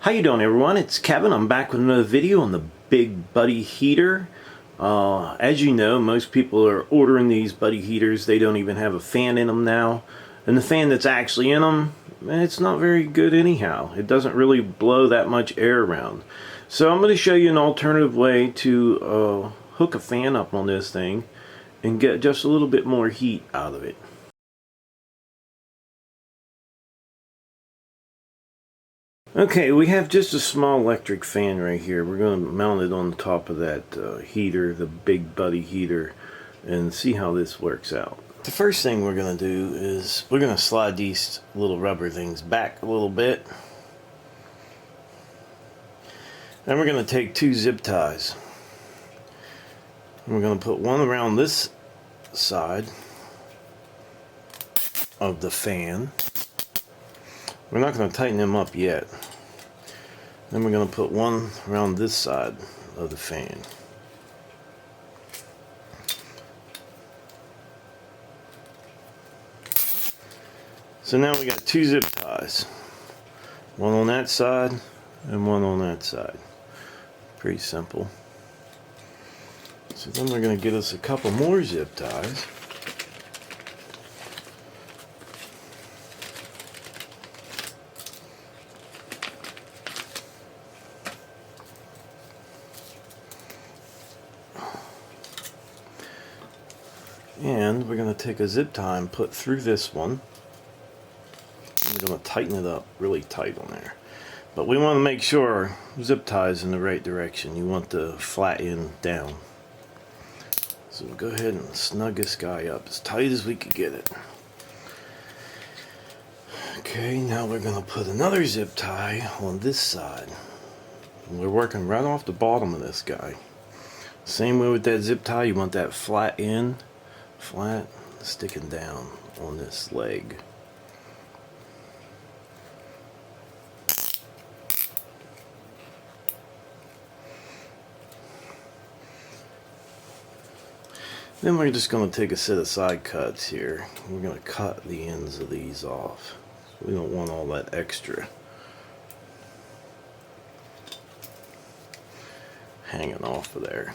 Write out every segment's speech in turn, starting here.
How you doing, everyone? It's Kevin. I'm back with another video on the Big Buddy heater. As you know, most people are ordering these buddy heaters. They don't even have a fan in them now. And the fan that's actually in them, it's not very good anyhow. It doesn't really blow that much air around. So I'm going to show you an alternative way to hook a fan up on this thing and get just a little bit more heat out of it. Okay, we have just a small electric fan right here. We're going to mount it on the top of that heater, the Big Buddy heater, and see how this works out. The first thing we're going to do is we're going to slide these little rubber things back a little bit. Then we're going to take two zip ties. And we're going to put one around this side of the fan. We're not going to tighten them up yet. Then we're going to put one around this side of the fan. So now we got two zip ties. One on that side and one on that side. Pretty simple. So then we're going to get us a couple more zip ties. And we're going to take a zip tie and put through this one. We're going to tighten it up really tight on there. But we want to make sure zip tie is in the right direction. You want the flat end down. So we'll go ahead and snug this guy up as tight as we can get it. Okay, now we're going to put another zip tie on this side. And we're working right off the bottom of this guy. Same way with that zip tie, you want that flat end. Flat sticking down on this leg. Then we're just going to take a set of side cuts here. We're going to cut the ends of these off. We don't want all that extra hanging off of there.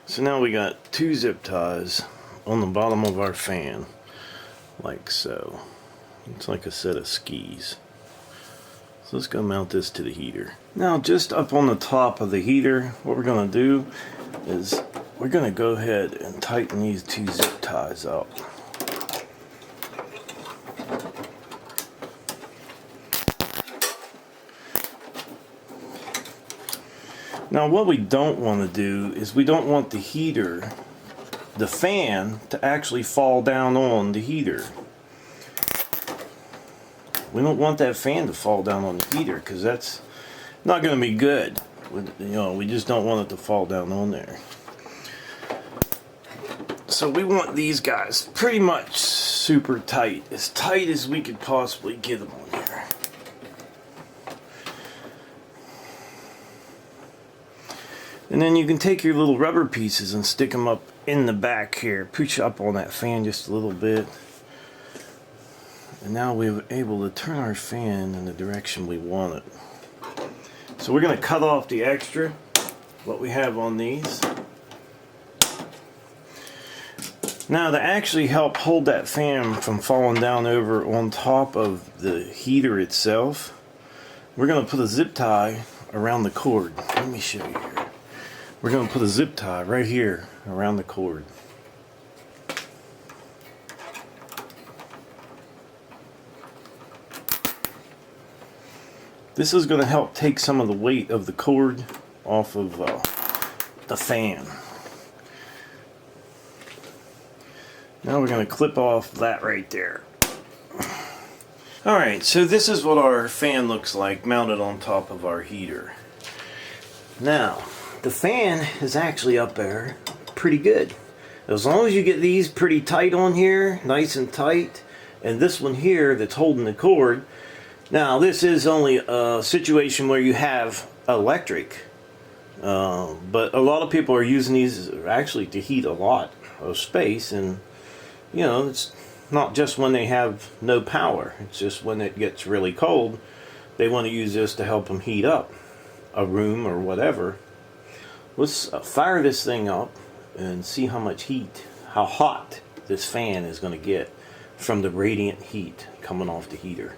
So now we got two zip ties on the bottom of our fan, like so. It's like a set of skis. So let's go mount this to the heater. Now just up on the top of the heater, what we're going to do is we're going to go ahead and tighten these two zip ties up. Now what we don't want to do is we don't want the heater, the fan, to actually fall down on the heater. We don't want that fan to fall down on the heater because that's not going to be good. We just don't want it to fall down on there. So we want these guys pretty much super tight as we could possibly get them on here. And then you can take your little rubber pieces and stick them up in the back here. Push up on that fan just a little bit. And now we're able to turn our fan in the direction we want it. So we're going to cut off the extra, what we have on these. Now to actually help hold that fan from falling down over on top of the heater itself, we're going to put a zip tie around the cord. Let me show you here. We're going to put a zip tie right here around the cord. This is going to help take some of the weight of the cord off of the fan. Now we're going to clip off that right there. Alright, so this is what our fan looks like mounted on top of our heater. Now, the fan is actually up there pretty good. As long as you get these pretty tight on here, nice and tight, and this one here that's holding the cord. Now this is only a situation where you have electric, but a lot of people are using these actually to heat a lot of space, and you know, it's not just when they have no power. It's just when it gets really cold, they want to use this to help them heat up a room or whatever. Let's fire this thing up and see how much heat, how hot this fan is going to get from the radiant heat coming off the heater.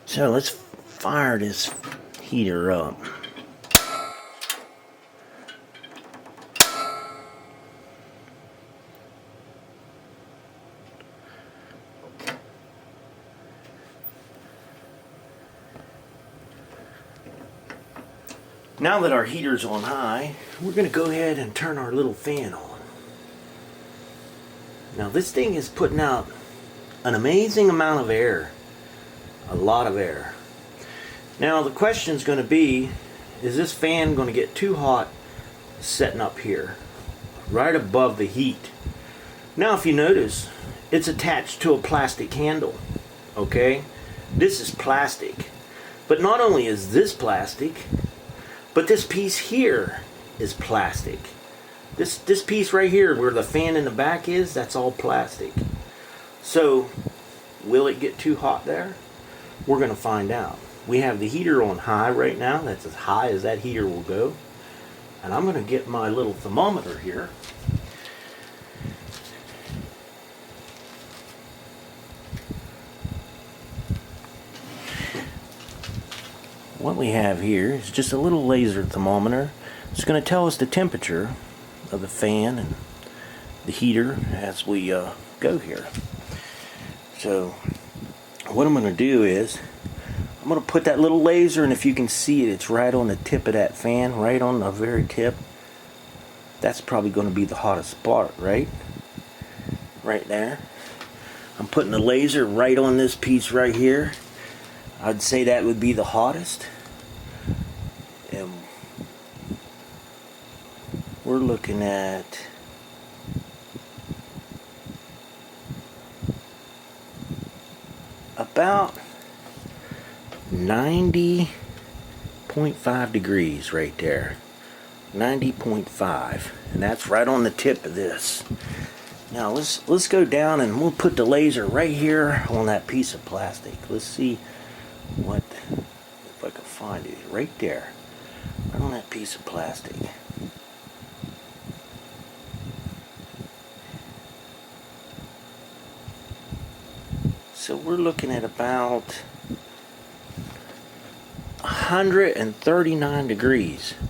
So let's fire this heater up. Now that our heater's on high, we're going to go ahead and turn our little fan on. Now this thing is putting out an amazing amount of air. A lot of air. Now the question is going to be, is this fan going to get too hot setting up here, right above the heat? Now if you notice, it's attached to a plastic handle. Okay? This is plastic. But not only is this plastic, but this piece here is plastic. This piece right here where the fan in the back is, that's all plastic. So, will it get too hot there? We're going to find out. We have the heater on high right now. That's as high as that heater will go. And I'm going to get my little thermometer here. What we have here is just a little laser thermometer. It's going to tell us the temperature of the fan and the heater as we go here. So what I'm going to do is I'm going to put that little laser, and if you can see it, it's right on the tip of that fan, right on the very tip. That's probably going to be the hottest spot, right? Right there. I'm putting the laser right on this piece right here. I'd say that would be the hottest. And we're looking at about 90.5 degrees right there. 90.5, and that's right on the tip of this. Now let's go down and we'll put the laser right here on that piece of plastic. Let's see what, if I can find it, right there, right on that piece of plastic. So we're looking at about 139 degrees. I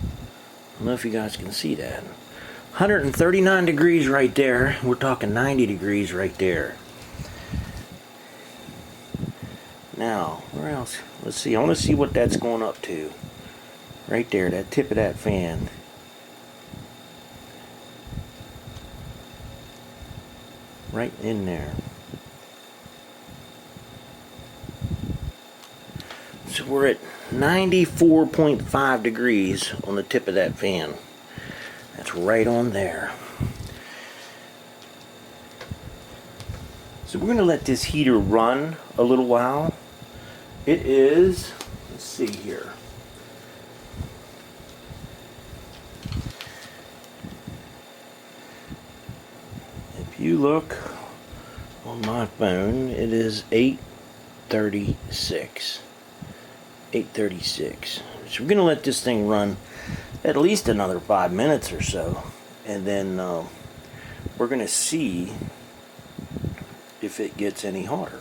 don't know if you guys can see that. 139 degrees right there. We're talking 90 degrees right there. Now, where else? Let's see. I want to see what that's going up to. Right there, that tip of that fan. Right in there. So we're at 94.5 degrees on the tip of that fan. That's right on there. So we're going to let this heater run a little while. It is, let's see here. If you look on my phone, it is 8:36. 8:36. So we're going to let this thing run at least another 5 minutes or so, and then we're going to see if it gets any hotter.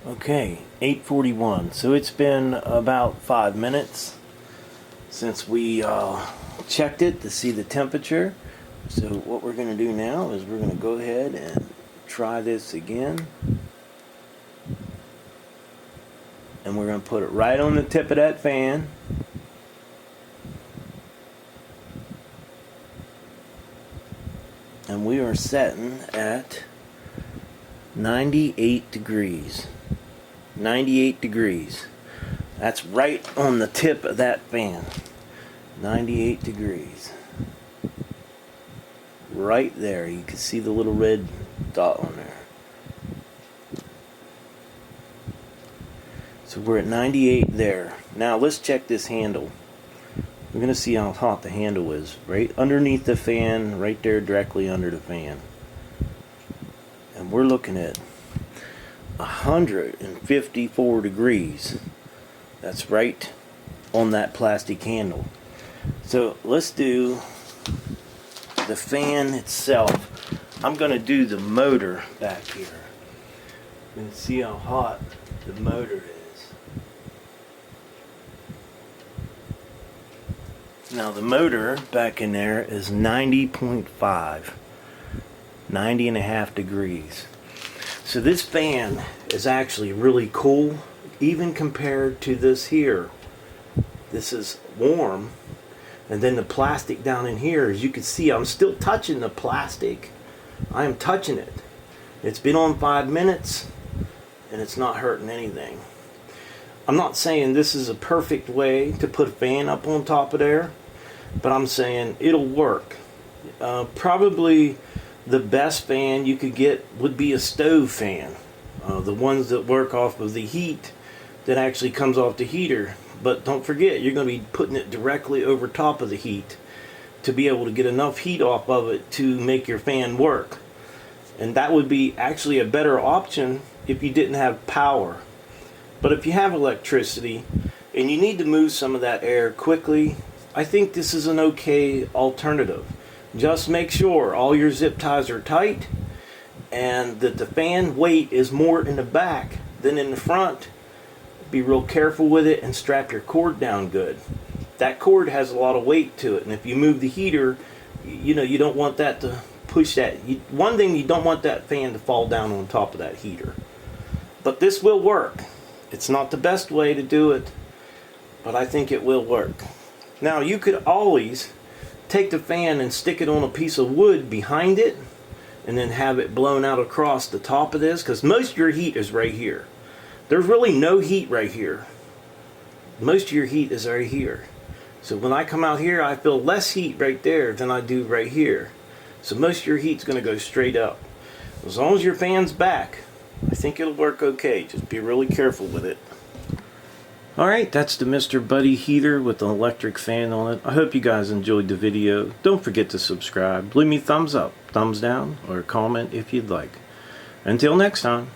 Okay, 8:41. So it's been about 5 minutes since we checked it to see the temperature. So what we're going to do now is we're going to go ahead and try this again. And we're going to put it right on the tip of that fan. and we are setting at 98 degrees. 98 degrees. That's right on the tip of that fan. 98 degrees. Right there. You can see the little red dot on there. So we're at 98 there. Now let's check this handle. We're going to see how hot the handle is. Right underneath the fan, right there directly under the fan. And we're looking at 154 degrees. That's right on that plastic handle. So let's do the fan itself. I'm going to do the motor back here. And see how hot the motor is. Now the motor back in there is 90.5. 90 and a half degrees. So this fan is actually really cool, even compared to this here. This is warm, and then the plastic down in here, as you can see, I'm still touching the plastic. I am touching it. It's been on 5 minutes, and it's not hurting anything. I'm not saying this is a perfect way to put a fan up on top of there, but I'm saying it'll work. Probably the best fan you could get would be a stove fan. The ones that work off of the heat that actually comes off the heater. But don't forget, you're going to be putting it directly over top of the heat to be able to get enough heat off of it to make your fan work. And that would be actually a better option if you didn't have power. But if you have electricity and you need to move some of that air quickly, I think this is an okay alternative. Just make sure all your zip ties are tight and that the fan weight is more in the back than in the front. Be real careful with it and strap your cord down good. That cord has a lot of weight to it, and if you move the heater, you know, you don't want that to push that. One thing, you don't want that fan to fall down on top of that heater. But this will work. It's not the best way to do it, but I think it will work. Now you could always take the fan and stick it on a piece of wood behind it and then have it blown out across the top of this, because most of your heat is right here. There's really no heat right here. Most of your heat is right here. So when I come out here, I feel less heat right there than I do right here. So most of your heat's going to go straight up. As long as your fan's back, I think it'll work okay. Just be really careful with it. Alright, that's the Mr. Buddy heater with an electric fan on it. I hope you guys enjoyed the video. Don't forget to subscribe. Leave me thumbs up, thumbs down, or comment if you'd like. Until next time.